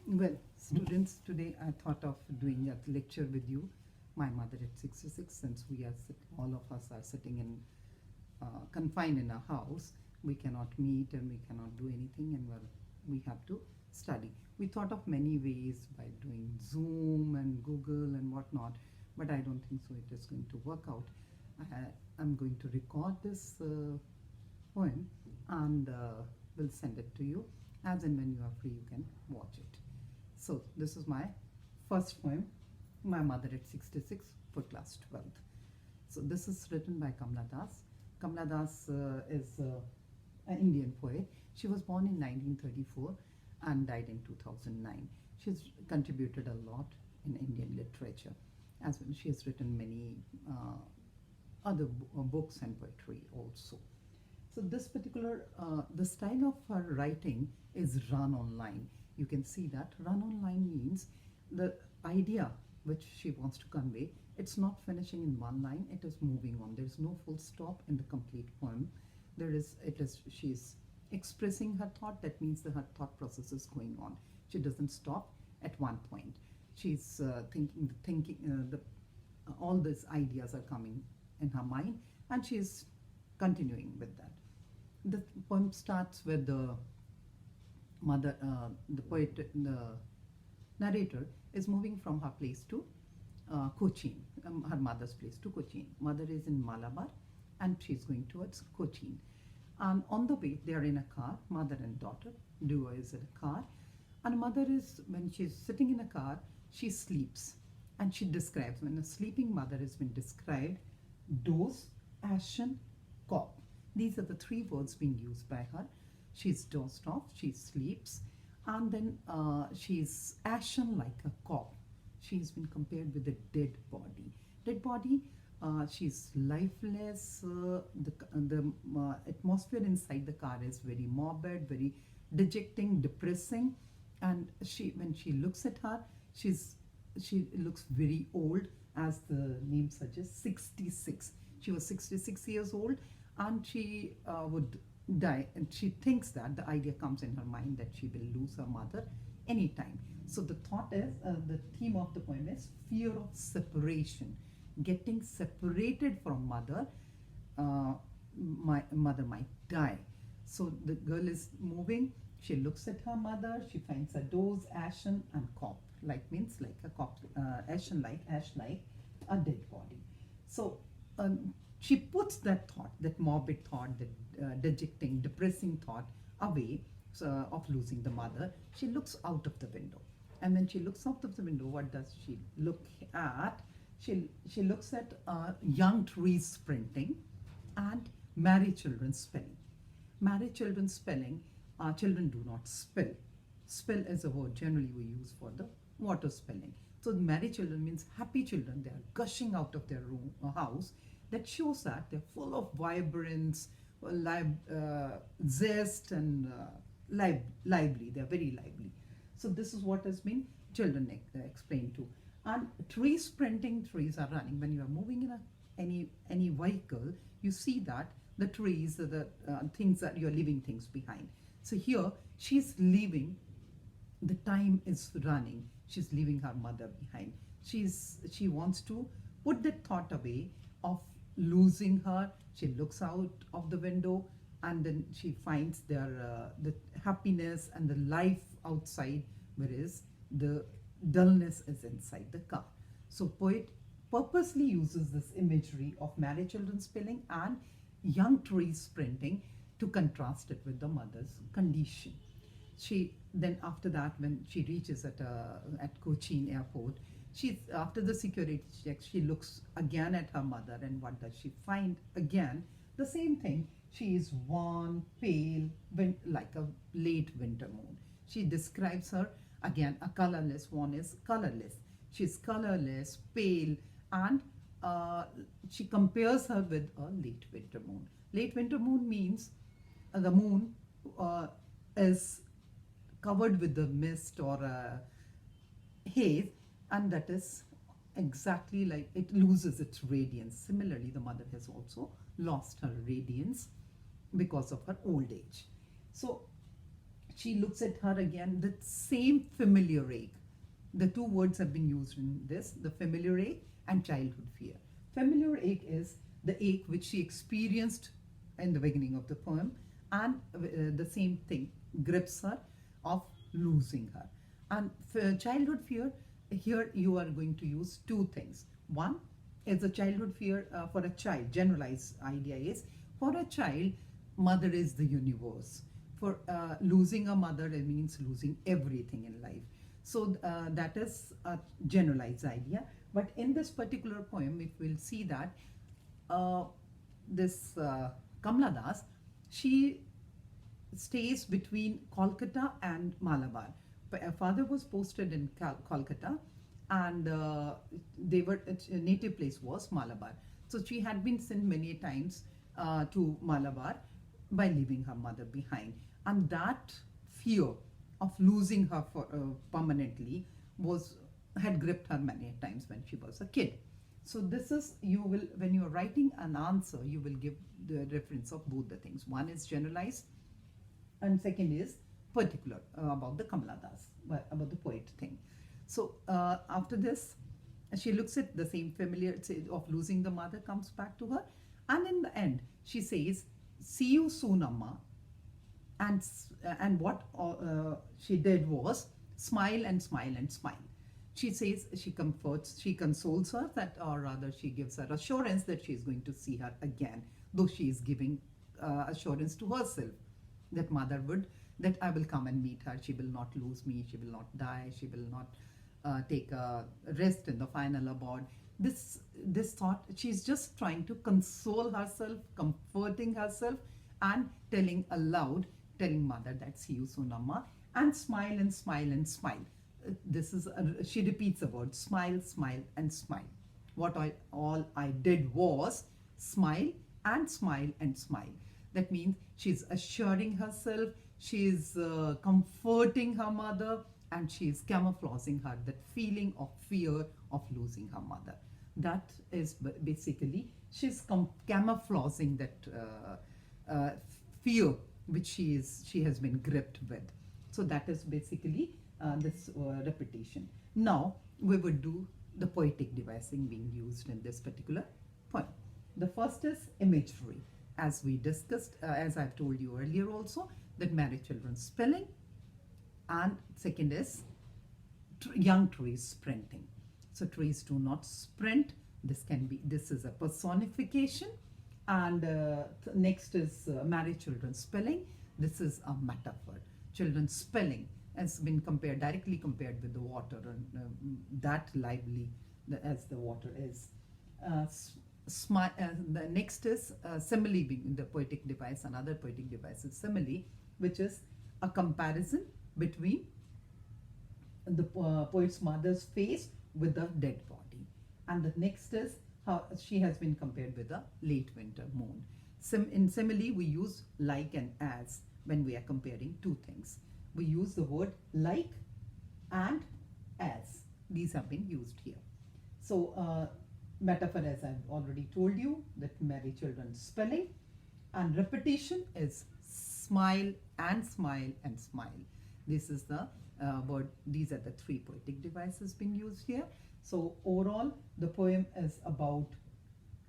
Well, students, today I thought of doing a lecture with you. My mother at 66, since all of us are sitting in confined in a house, we cannot meet and we cannot do anything, and well, we have to study. We thought of many ways by doing Zoom and Google and whatnot, but I don't think so. It is going to work out. I'm going to record this poem and will send it to you. As and when you are free, you can watch it. So this is my first poem, My Mother at 66 for class 12th. So this is written by Kamala Das. Kamala Das is an Indian poet. She was born in 1934 and died in 2009. She's contributed a lot in Indian literature. As well, she has written many other books and poetry also. So this particular, the style of her writing is run online. You can see that run online means the idea which she wants to convey, it's not finishing in one line, it is moving on. There is no full stop in the complete poem. She's expressing her thought. That means that her thought process is going on. She doesn't stop at one point. She's all these ideas are coming in her mind, and she's continuing with that. The poem starts with the narrator is moving from her place to Cochin, her mother's place to Cochin. Mother is in Malabar and she's going towards Cochin. And on the way, they are in a car, mother and daughter. Duo is in a car. And mother is, when she's sitting in a car, she sleeps. And she describes, when a sleeping mother has been described, Doze, Ashen, cop. These are the three words being used by her. She's dozed off, she sleeps, and then she's ashen like a cop. She's been compared with a dead body. Dead body, she's lifeless. The atmosphere inside the car is very morbid, very dejecting, depressing. And when she looks at her, she looks very old, as the name suggests, 66. She was 66 years old, and she would die, and she thinks that the idea comes in her mind that she will lose her mother anytime. So the thought is, the theme of the poem is fear of separation, getting separated from mother. My mother might die. So the girl is moving, she looks at her mother, she finds a Doze, Ashen and cop. Like means like a cop, ashen like, ash like a dead body. So she puts that thought, that morbid thought, that dejecting, depressing thought away, of losing the mother. She looks out of the window. And when she looks out of the window, what does she look at? She looks at young trees sprinting and married children spelling. Married children spelling, children do not spill. Spill is a word generally we use for the water spilling. So married children means happy children. They are gushing out of their house. That shows that they're full of vibrance, zest, and lively. They're very lively. So this is what has been children explained to. And trees sprinting, trees are running. When you are moving in any vehicle, you see that the trees are the things that you're leaving things behind. So here she's leaving. The time is running. She's leaving her mother behind. She wants to put that thought away of losing her. She looks out of the window, and then she finds the happiness and the life outside, whereas the dullness is inside the car. So poet purposely uses this imagery of married children spilling and young trees sprinting to contrast it with the mother's condition. She then, after that, when she reaches at Cochin airport, after the security check, she looks again at her mother, and what does she find again? The same thing. She is wan, pale, like a late winter moon. She describes her again, a colorless. One is colorless. She's colorless, pale, and she compares her with a late winter moon. Late winter moon means the moon is covered with the mist or haze, and that is exactly like it loses its radiance. Similarly, the mother has also lost her radiance because of her old age. So She looks at her again, the same familiar ache. The two words have been used in this, the familiar ache and childhood fear. Familiar ache is the ache which she experienced in the beginning of the poem, and the same thing grips her of losing her. And for childhood fear, here you are going to use two things. One is a childhood fear for a child. Generalized idea is for a child, mother is the universe. For losing a mother, it means losing everything in life. So that is a generalized idea. But in this particular poem, if we'll see that this Kamala Das, she stays between Kolkata and Malabar. Her father was posted in Kolkata, and its native place was Malabar. So she had been sent many times to Malabar by leaving her mother behind, and that fear of losing her permanently had gripped her many times when she was a kid. So this is, you will, when you are writing an answer, you will give the reference of both the things. One is generalized, and second is particular about the Kamala Das, about the poet thing. So after this, she looks at the same familiar of losing the mother comes back to her, and in the end she says, "See you soon, Amma." And what she did was smile and smile and smile. She says she comforts, she consoles her, that, or rather she gives her assurance that she is going to see her again, though she is giving assurance to herself that mother would, that I will come and meet her, she will not lose me, she will not die, she will not take a rest in the final abode. This thought, she's just trying to console herself, comforting herself, and telling aloud, telling mother that see you soon, Amma, and smile and smile and smile. This is she repeats the word smile, smile and smile. All I did was smile and smile and smile. That means she's assuring herself, she's comforting her mother, and she's camouflaging her that feeling of fear of losing her mother. That is basically, she's camouflaging that fear which she has been gripped with. So that is basically this repetition. Now we would do the poetic devising being used in this particular poem. The first is imagery, as we discussed, as I've told you earlier also, that married children spelling, and second is young trees sprinting. So trees do not sprint. This is a personification. And next is married children spelling. This is a metaphor. Children spelling has been directly compared with the water, and that lively as the water is. The next is simile, being the poetic device. Another poetic device is simile, which is a comparison between the poet's mother's face with the dead body. And the next is how she has been compared with a late winter moon. In simile, we use like and as when we are comparing two things. We use the word like and as. These have been used here. So metaphor, as I've already told you, that married children spelling, and repetition is smile and smile and smile. This is the word. These are the three poetic devices being used here. So overall, the poem is about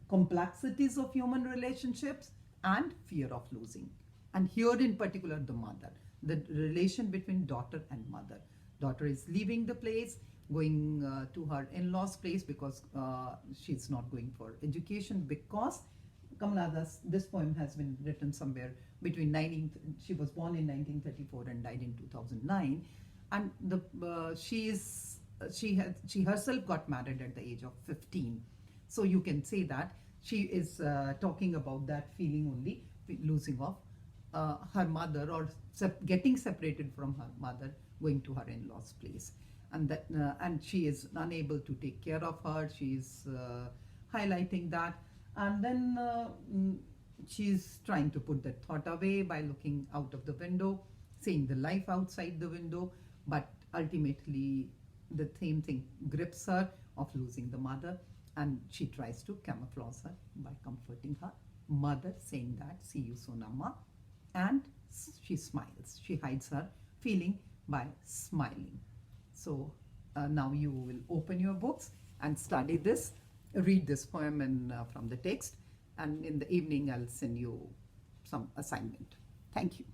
complexities of human relationships and fear of losing. And here in particular, the mother, the relation between daughter and mother. Daughter is leaving the place, going to her in-laws' place because she's not going for education, because Kamala Das, this poem has been written somewhere between she was born in 1934 and died in 2009, and she herself got married at the age of 15. So you can say that she is talking about that feeling only, losing of her mother, or getting separated from her mother, going to her in-laws' place, and she is unable to take care of her. She is highlighting that, and then she's trying to put that thought away by looking out of the window, seeing the life outside the window, but ultimately the same thing grips her of losing the mother, and she tries to camouflage her by comforting her mother, saying that see you soon, Amma, and she smiles. She hides her feeling by smiling. So now you will open your books and study this, read this poem from the text, and in the evening I'll send you some assignment. Thank you.